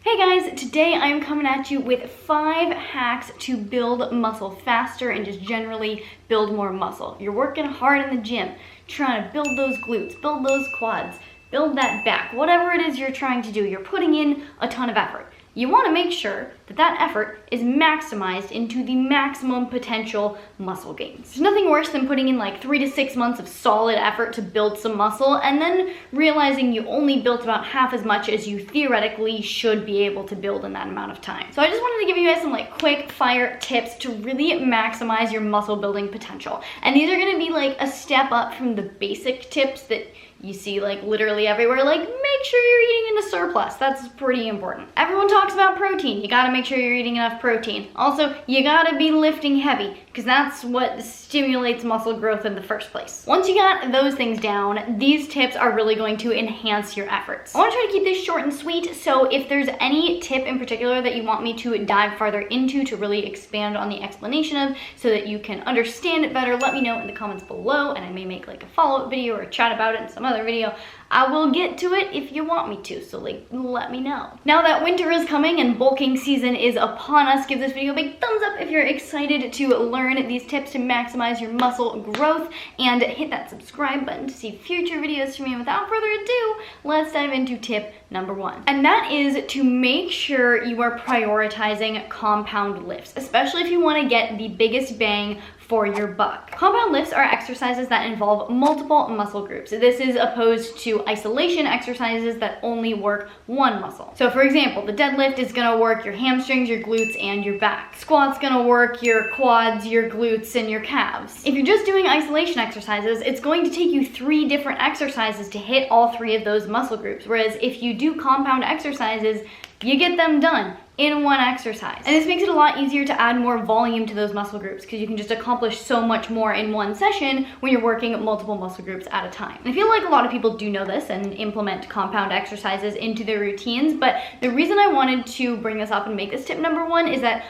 Hey guys, today I'm coming at you with 5 hacks to build muscle faster and just generally build more muscle. You're working hard in the gym, trying to build those glutes, build those quads, build that back, whatever it is you're trying to do, you're putting in a ton of effort. You want to make sure that that effort is maximized into the maximum potential muscle gains. There's nothing worse than putting in like 3 to 6 months of solid effort to build some muscle and then realizing you only built about half as much as you theoretically should be able to build in that amount of time. So I just wanted to give you guys some like quick fire tips to really maximize your muscle building potential. And these are going to be like a step up from the basic tips that you see like literally everywhere, like make sure you're eating in a surplus. That's pretty important. Everyone talks about protein. You gotta make sure you're eating enough protein. Also, you gotta be lifting heavy because that's what stimulates muscle growth in the first place. Once you got those things down, these tips are really going to enhance your efforts. I wanna try to keep this short and sweet, so if there's any tip in particular that you want me to dive farther into to really expand on the explanation of so that you can understand it better, let me know in the comments below and I may make like a follow-up video or chat about it in some other video. I will get to it if you want me to, so like let me know. Now that winter is coming and bulking season is upon us, give this video a big thumbs up if you're excited to learn these tips to maximize your muscle growth, and hit that subscribe button to see future videos from me. Without further ado, let's dive into tip number 1. And that is to make sure you are prioritizing compound lifts, especially if you want to get the biggest bang for your buck. Compound lifts are exercises that involve multiple muscle groups. This is opposed to isolation exercises that only work one muscle. So for example, the deadlift is gonna work your hamstrings, your glutes, and your back. Squat's gonna work your quads, your glutes, and your calves. If you're just doing isolation exercises, it's going to take you 3 different exercises to hit all 3 of those muscle groups. Whereas if you do compound exercises, you get them done in one exercise. And this makes it a lot easier to add more volume to those muscle groups because you can just accomplish so much more in one session when you're working multiple muscle groups at a time. And I feel like a lot of people do know this and implement compound exercises into their routines, but the reason I wanted to bring this up and make this tip number 1 is that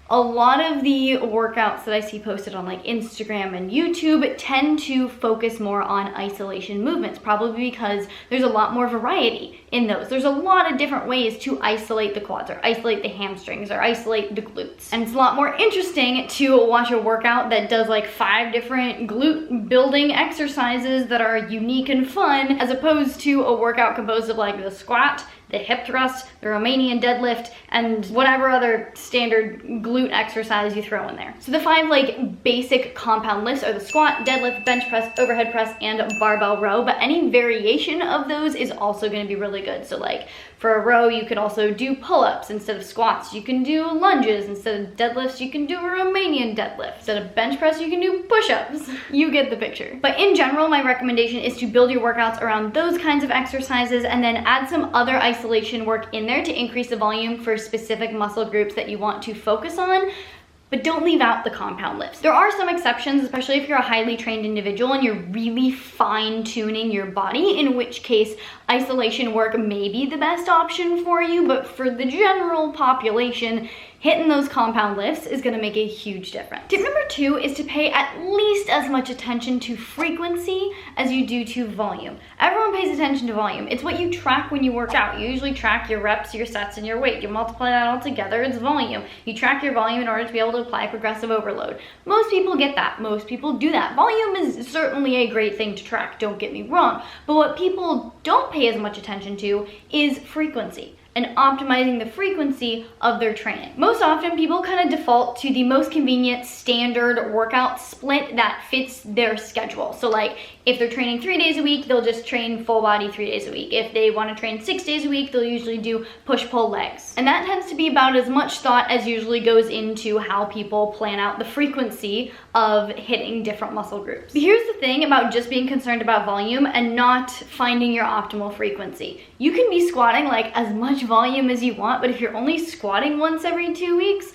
a lot of the workouts that I see posted on like Instagram and YouTube tend to focus more on isolation movements, probably because there's a lot more variety in those. There's a lot of different ways to isolate the quads or isolate the hamstrings or isolate the glutes. And it's a lot more interesting to watch a workout that does like 5 different glute building exercises that are unique and fun, as opposed to a workout composed of like the squat, the hip thrust, the Romanian deadlift, and whatever other standard glute exercise you throw in there. So the 5 like basic compound lifts are the squat, deadlift, bench press, overhead press, and barbell row, but any variation of those is also gonna be really good. So like for a row, you could also do pull-ups instead of squats. You can do lunges instead of deadlifts. You can do a Romanian deadlift. Instead of bench press, you can do push-ups. You get the picture. But in general, my recommendation is to build your workouts around those kinds of exercises and then add some other isolation work in there to increase the volume for specific muscle groups that you want to focus on. But don't leave out the compound lifts. There are some exceptions, especially if you're a highly trained individual and you're really fine-tuning your body, in which case isolation work may be the best option for you, but for the general population, hitting those compound lifts is gonna make a huge difference. Tip number 2 is to pay at least as much attention to frequency as you do to volume. Everyone pays attention to volume. It's what you track when you work out. You usually track your reps, your sets, and your weight. You multiply that all together, it's volume. You track your volume in order to be able to apply progressive overload. Most people get that. Most people do that. Volume is certainly a great thing to track, don't get me wrong. But what people don't pay as much attention to is frequency and optimizing the frequency of their training. Most often people kind of default to the most convenient standard workout split that fits their schedule. So like if they're training 3 days a week, they'll just train full body 3 days a week. If they want to train 6 days a week, they'll usually do push-pull legs. And that tends to be about as much thought as usually goes into how people plan out the frequency of hitting different muscle groups. But here's the thing about just being concerned about volume and not finding your optimal frequency. You can be squatting like as much volume as you want, but if you're only squatting once every 2 weeks,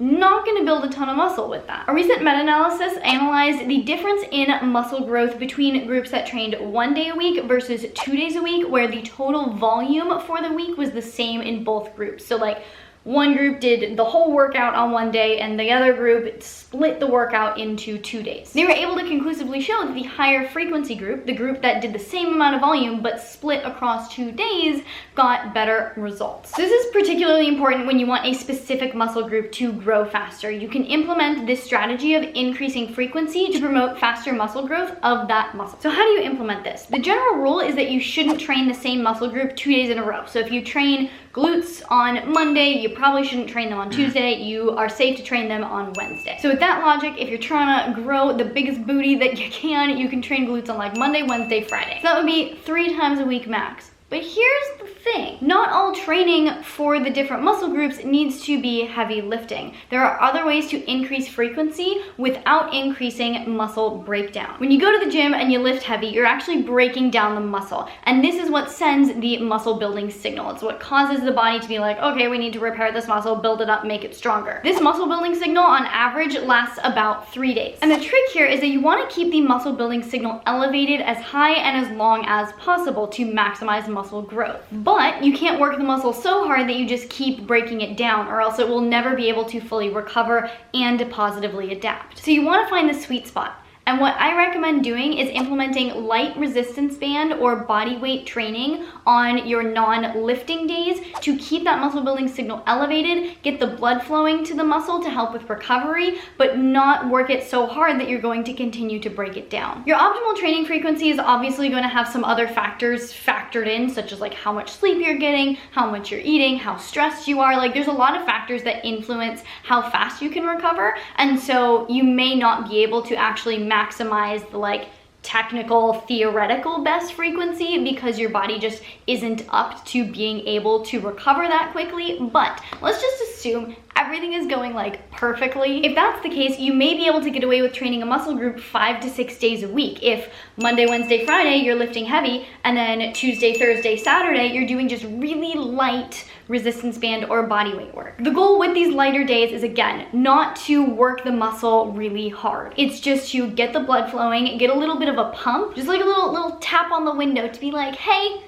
not going to build a ton of muscle with that. A recent meta-analysis analyzed the difference in muscle growth between groups that trained 1 day a week versus 2 days a week, where the total volume for the week was the same in both groups. So like one group did the whole workout on one day and the other group split the workout into 2 days. They were able to conclusively show that the higher frequency group, the group that did the same amount of volume but split across 2 days, got better results. So this is particularly important when you want a specific muscle group to grow faster. You can implement this strategy of increasing frequency to promote faster muscle growth of that muscle. So how do you implement this? The general rule is that you shouldn't train the same muscle group 2 days in a row. So if you train glutes on Monday, you probably shouldn't train them on Tuesday. You are safe to train them on Wednesday. So with that logic, if you're trying to grow the biggest booty that you can train glutes on like Monday, Wednesday, Friday. So that would be 3 times a week max. But here's the thing, not all training for the different muscle groups needs to be heavy lifting. There are other ways to increase frequency without increasing muscle breakdown. When you go to the gym and you lift heavy, you're actually breaking down the muscle. And this is what sends the muscle building signal. It's what causes the body to be like, okay, we need to repair this muscle, build it up, make it stronger. This muscle building signal on average lasts about 3 days. And the trick here is that you want to keep the muscle building signal elevated as high and as long as possible to maximize muscle growth. But you can't work the muscle so hard that you just keep breaking it down, or else it will never be able to fully recover and positively adapt. So you want to find the sweet spot. And what I recommend doing is implementing light resistance band or body weight training on your non-lifting days to keep that muscle building signal elevated, get the blood flowing to the muscle to help with recovery, but not work it so hard that you're going to continue to break it down. Your optimal training frequency is obviously going to have some other factors factored in, such as like how much sleep you're getting, how much you're eating, how stressed you are. Like there's a lot of factors that influence how fast you can recover. And so you may not be able to actually maximize the like technical, theoretical best frequency because your body just isn't up to being able to recover that quickly. But let's just assume everything is going like perfectly. If that's the case, you may be able to get away with training a muscle group 5 to 6 days a week. If Monday, Wednesday, Friday, you're lifting heavy, and then Tuesday, Thursday, Saturday, you're doing just really light resistance band or body weight work. The goal with these lighter days is, again, not to work the muscle really hard. It's just to get the blood flowing, get a little bit of a pump, just like a little tap on the window to be like, hey,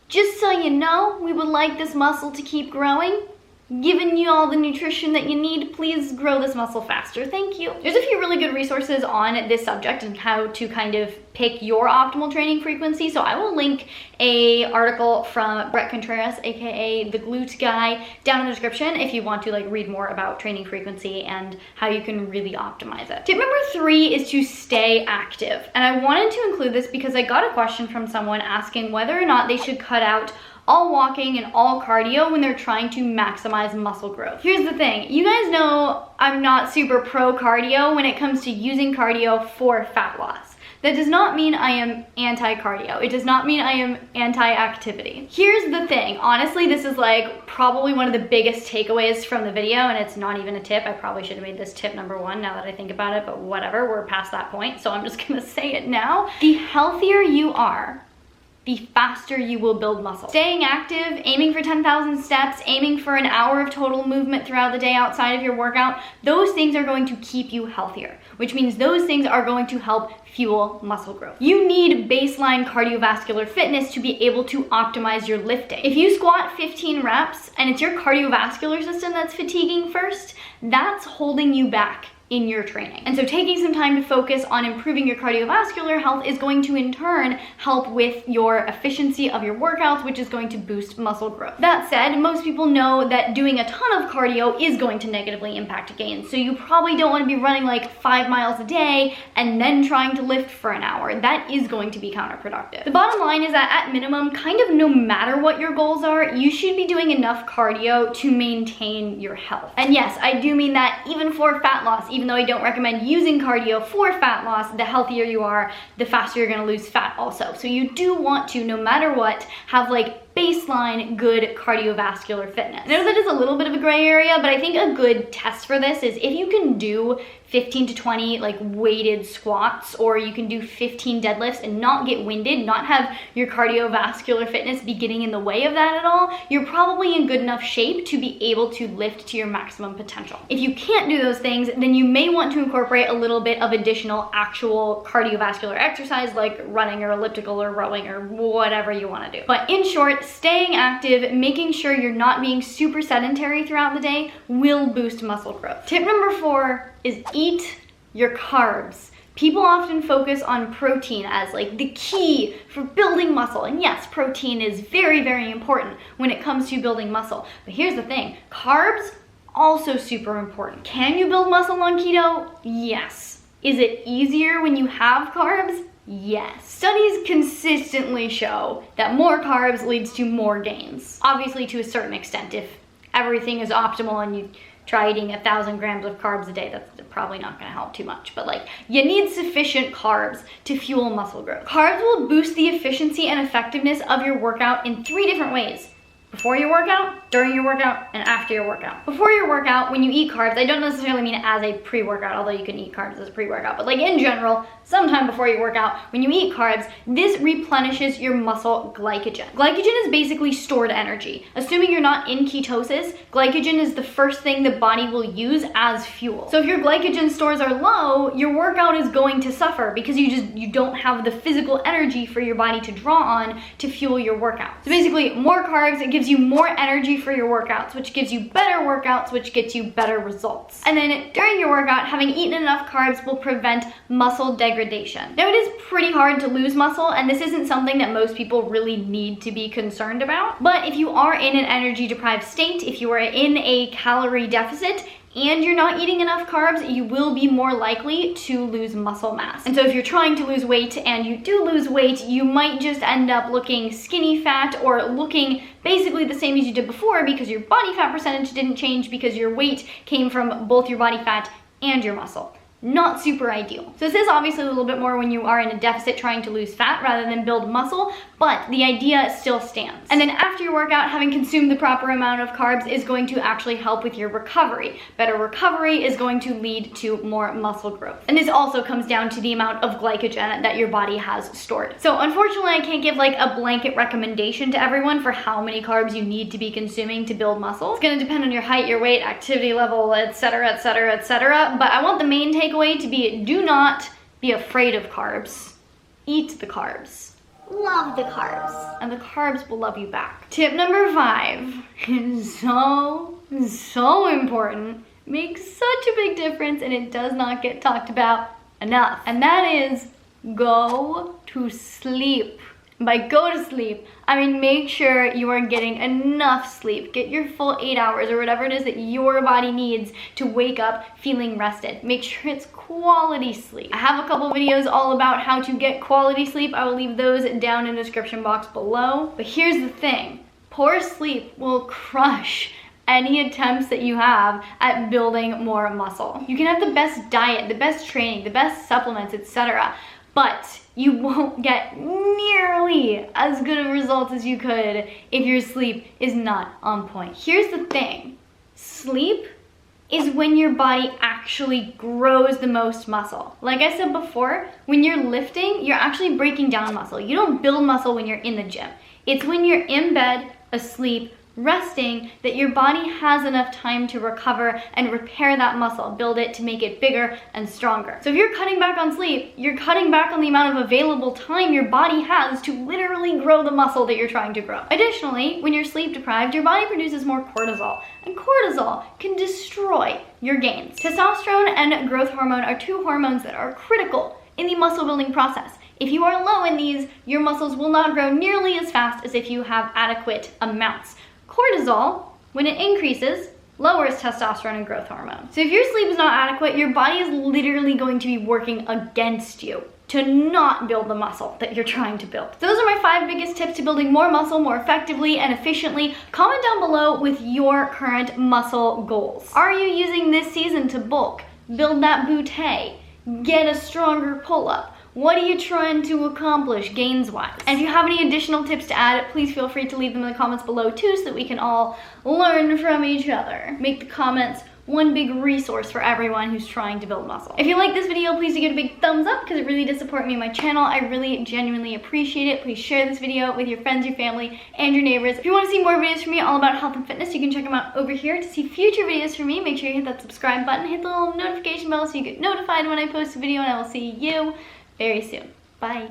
just so you know, we would like this muscle to keep growing. Giving you all the nutrition that you need, please grow this muscle faster. Thank you. There's a few really good resources on this subject and how to kind of pick your optimal training frequency. So I will link a article from Brett Contreras, aka the glute guy, down in the description if you want to like read more about training frequency and how you can really optimize it. Tip number 3 is to stay active. And I wanted to include this because I got a question from someone asking whether or not they should cut out all walking and all cardio when they're trying to maximize muscle growth. Here's the thing, you guys know I'm not super pro cardio when it comes to using cardio for fat loss. That does not mean I am anti-cardio. It does not mean I am anti-activity. Here's the thing, honestly, this is like probably one of the biggest takeaways from the video, and it's not even a tip. I probably should have made this tip number 1 now that I think about it, but whatever, we're past that point, so I'm just gonna say it now. The healthier you are, the faster you will build muscle. Staying active, aiming for 10,000 steps, aiming for an hour of total movement throughout the day outside of your workout, those things are going to keep you healthier, which means those things are going to help fuel muscle growth. You need baseline cardiovascular fitness to be able to optimize your lifting. If you squat 15 reps and it's your cardiovascular system that's fatiguing first, that's holding you back in your training. And so taking some time to focus on improving your cardiovascular health is going to in turn help with your efficiency of your workouts, which is going to boost muscle growth. That said, most people know that doing a ton of cardio is going to negatively impact gains. So you probably don't want to be running like 5 miles a day and then trying to lift for an hour. That is going to be counterproductive. The bottom line is that at minimum, kind of no matter what your goals are, you should be doing enough cardio to maintain your health. And yes, I do mean that even for fat loss, even though I don't recommend using cardio for fat loss, the healthier you are, the faster you're gonna lose fat also. So you do want to, no matter what, have like baseline good cardiovascular fitness. I know that is a little bit of a gray area, but I think a good test for this is if you can do 15 to 20 like weighted squats, or you can do 15 deadlifts and not get winded, not have your cardiovascular fitness be getting in the way of that at all, you're probably in good enough shape to be able to lift to your maximum potential. If you can't do those things, then you may want to incorporate a little bit of additional actual cardiovascular exercise like running or elliptical or rowing or whatever you want to do. But in short, staying active, making sure you're not being super sedentary throughout the day will boost muscle growth. Tip number 4 is eat your carbs. People often focus on protein as like the key for building muscle. And yes, protein is very, very important when it comes to building muscle. But here's the thing, carbs, also super important. Can you build muscle on keto? Yes. Is it easier when you have carbs? Yes. Studies consistently show that more carbs leads to more gains. Obviously to a certain extent. If everything is optimal and you try eating 1,000 grams of carbs a day, that's probably not gonna help too much. But like, you need sufficient carbs to fuel muscle growth. Carbs will boost the efficiency and effectiveness of your workout in 3 different ways. Before your workout, during your workout, and after your workout. Before your workout, when you eat carbs, I don't necessarily mean as a pre-workout, although you can eat carbs as a pre-workout, but like in general, sometime before you work out, when you eat carbs, this replenishes your muscle glycogen. Glycogen is basically stored energy. Assuming you're not in ketosis, glycogen is the first thing the body will use as fuel. So if your glycogen stores are low, your workout is going to suffer because you don't have the physical energy for your body to draw on to fuel your workout. So basically, more carbs, it gives you more energy for your workouts, which gives you better workouts, which gets you better results. And then during your workout, having eaten enough carbs will prevent muscle degradation. Now, it is pretty hard to lose muscle, and this isn't something that most people really need to be concerned about. But if you are in an energy deprived state, if you are in a calorie deficit, and you're not eating enough carbs, you will be more likely to lose muscle mass. And so if you're trying to lose weight and you do lose weight, you might just end up looking skinny fat or looking basically the same as you did before because your body fat percentage didn't change because your weight came from both your body fat and your muscle. Not super ideal. So this is obviously a little bit more when you are in a deficit trying to lose fat rather than build muscle, but the idea still stands. And then after your workout, having consumed the proper amount of carbs is going to actually help with your recovery. Better recovery is going to lead to more muscle growth. And this also comes down to the amount of glycogen that your body has stored. So unfortunately, I can't give like a blanket recommendation to everyone for how many carbs you need to be consuming to build muscle. It's gonna depend on your height, your weight, activity level, etc., etc., etc. But I want the main takeaway to be, do not be afraid of carbs. Eat the carbs. Love the carbs. And the carbs will love you back. Tip number 5 is so important. Makes such a big difference and it does not get talked about enough. And that is go to sleep. By go to sleep, I mean make sure you are getting enough sleep. Get your full 8 hours or whatever it is that your body needs to wake up feeling rested. Make sure it's quality sleep. I have a couple videos all about how to get quality sleep. I will leave those down in the description box below. But here's the thing, poor sleep will crush any attempts that you have at building more muscle. You can have the best diet, the best training, the best supplements, etc. But you won't get nearly as good of results as you could if your sleep is not on point. Here's the thing, sleep is when your body actually grows the most muscle. Like I said before, when you're lifting, you're actually breaking down muscle. You don't build muscle when you're in the gym. It's when you're in bed, asleep, resting, that your body has enough time to recover and repair that muscle, build it to make it bigger and stronger. So if you're cutting back on sleep, you're cutting back on the amount of available time your body has to literally grow the muscle that you're trying to grow. Additionally, when you're sleep deprived, your body produces more cortisol, and cortisol can destroy your gains. Testosterone and growth hormone are 2 hormones that are critical in the muscle building process. If you are low in these, your muscles will not grow nearly as fast as if you have adequate amounts. Cortisol, when it increases, lowers testosterone and growth hormone. So if your sleep is not adequate, your body is literally going to be working against you to not build the muscle that you're trying to build. Those are my 5 biggest tips to building more muscle more effectively and efficiently. Comment down below with your current muscle goals. Are you using this season to bulk, build that bootay, get a stronger pull-up? What are you trying to accomplish gains-wise? And if you have any additional tips to add, please feel free to leave them in the comments below too so that we can all learn from each other. Make the comments one big resource for everyone who's trying to build muscle. If you like this video, please do give it a big thumbs up because it really does support me and my channel. I really genuinely appreciate it. Please share this video with your friends, your family, and your neighbors. If you want to see more videos from me all about health and fitness, you can check them out over here. To see future videos from me, make sure you hit that subscribe button, hit the little notification bell so you get notified when I post a video, and I will see you very soon. Bye.